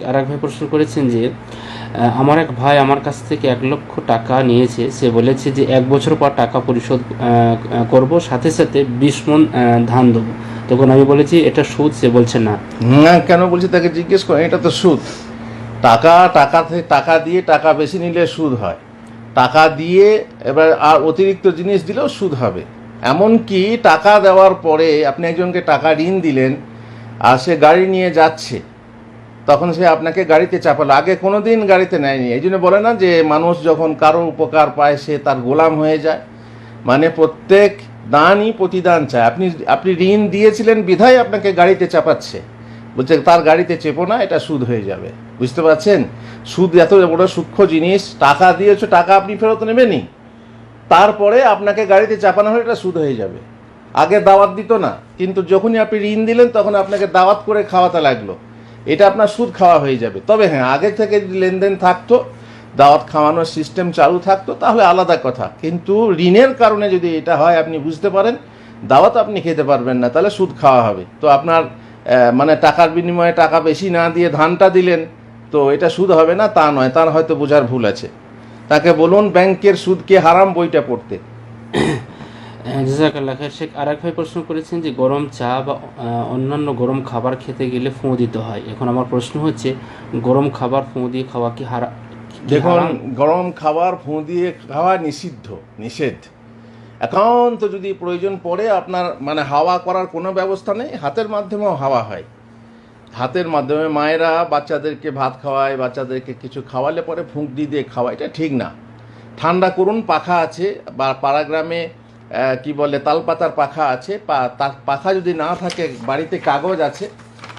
আরেক ভাই প্রশ্ন করেছেন যে আমার এক ভাই আমার কাছ থেকে 1 লক্ষ টাকা নিয়েছে। সে বলেছে যে 1 বছর পর টাকা পরিশোধ করব, সাথে সাথে 20 মণ ধান দেবো। তখন আমি বলেছি এটা সুদ। সে বলছে না। না, কেন বলছি তাকে জিজ্ঞেস করেন, এটা তো সুদ। টাকা দিয়ে টাকা বেশি নিলে সুদ হয়। টাকা দিয়ে এবার আর অতিরিক্ত জিনিস দিলেও সুদ হবে। এমনকি টাকা দেওয়ার পরে আপনি একজনকে টাকা ঋণ দিলেন, আর সে গাড়ি নিয়ে যাচ্ছে, তখন সে আপনাকে গাড়িতে চাপালো, আগে কোনো দিন গাড়িতে নেয়নি। এই জন্য বলে না যে মানুষ যখন কারো উপকার পায় সে তার গোলাম হয়ে যায়। মানে প্রত্যেক দানই প্রতিদান চায়। আপনি ঋণ দিয়েছিলেন বিধায় আপনাকে গাড়িতে চাপাচ্ছে, বলছে তার গাড়িতে চেপো না, এটা সুদ হয়ে যাবে। বুঝতে পারছেন? সুদ এত বড় সূক্ষ্ম জিনিস। টাকা দিয়েছো, টাকা আপনি ফেরত নেবেনই, তারপরে আপনাকে গাড়িতে চাপানো হলে এটা সুদ হয়ে যাবে। আগে দাওয়াত দিত না, কিন্তু যখনই আপনি ঋণ দিলেন তখন আপনাকে দাওয়াত করে খাওয়াতে লাগলো, এটা আপনার সুদ খাওয়া হয়ে যাবে। তবে হ্যাঁ, আগে থেকে যদি লেনদেন থাকতো, দাওয়াত খাওয়ানোর সিস্টেম চালু থাকতো, তাহলে আলাদা কথা। কিন্তু ঋণের কারণে যদি এটা হয়, আপনি বুঝতে পারেন দাওয়াত আপনি খেতে পারবেন না, তাহলে সুদ খাওয়া হবে। তো আপনার মানে টাকার বিনিময়ে টাকা বেশি না দিয়ে ধানটা দিলেন, তো এটা সুদ হবে না তা নয়, তার হয়তো বোঝার ভুল আছে। তাকে বলুন ব্যাংকের সুদকে হারাম বইটা পড়তে। জাজাকাল্লাহ খায়ের। শেখ আরেক ভাই প্রশ্ন করেছেন যে গরম চা বা অন্যান্য গরম খাবার খেতে গেলে ফোঁ দিতে হয়। এখন আমার প্রশ্ন হচ্ছে, গরম খাবার ফোঁ দিয়ে খাওয়া কি দেখুন, হারাম? গরম খাবার ফুঁ দিয়ে খাওয়া নিষেধ। একান্ত যদি প্রয়োজন পড়ে, আপনার মানে হাওয়া করার কোনো ব্যবস্থা নেই, হাতের মাধ্যমেও হাওয়া হয়। হাতের মাধ্যমে মায়েরা বাচ্চাদেরকে ভাত খাওয়ায়, বাচ্চাদেরকে কিছু খাওয়ালে পরে ফুঁক দিয়ে খাওয়া, এটা ঠিক না। ঠান্ডা করুন, পাখা আছে, বা পাড়াগ্রামে কি বলে তালপাতার পাখা আছে, তার পাখা যদি না থাকে বাড়িতে কাগজ আছে,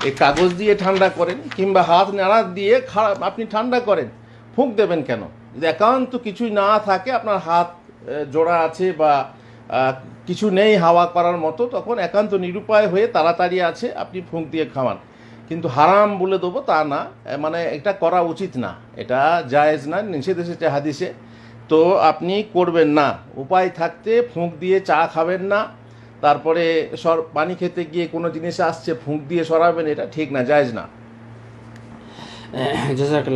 এই কাগজ দিয়ে ঠান্ডা করেন, কিংবা হাত নাড়া দিয়ে আপনি ঠান্ডা করেন। ফুঁক দেবেন কেন? যদি একান্ত কিছুই না থাকে, আপনার হাত জোড়া আছে বা কিছু নেই হাওয়া করার মতো, তখন একান্ত নিরুপায় হয়ে তাড়াতাড়ি আছে, আপনি ফুঁক দিয়ে খাওয়ান। কিন্তু হারাম বলে দেবো তা না, মানে এটা করা উচিত না, এটা জায়েজ না, নিষেধ এসেছে হাদিসে। তো আপনি করবেন না। উপায় থাকতে ফুঁক দিয়ে চা খাবেন না, তারপরে পানি খেতে গিয়ে কোনো জিনিস আসছে ফুঁক দিয়ে সরাবেন, এটা ঠিক না, জায়েজ না। জাজাকাল্লাহ।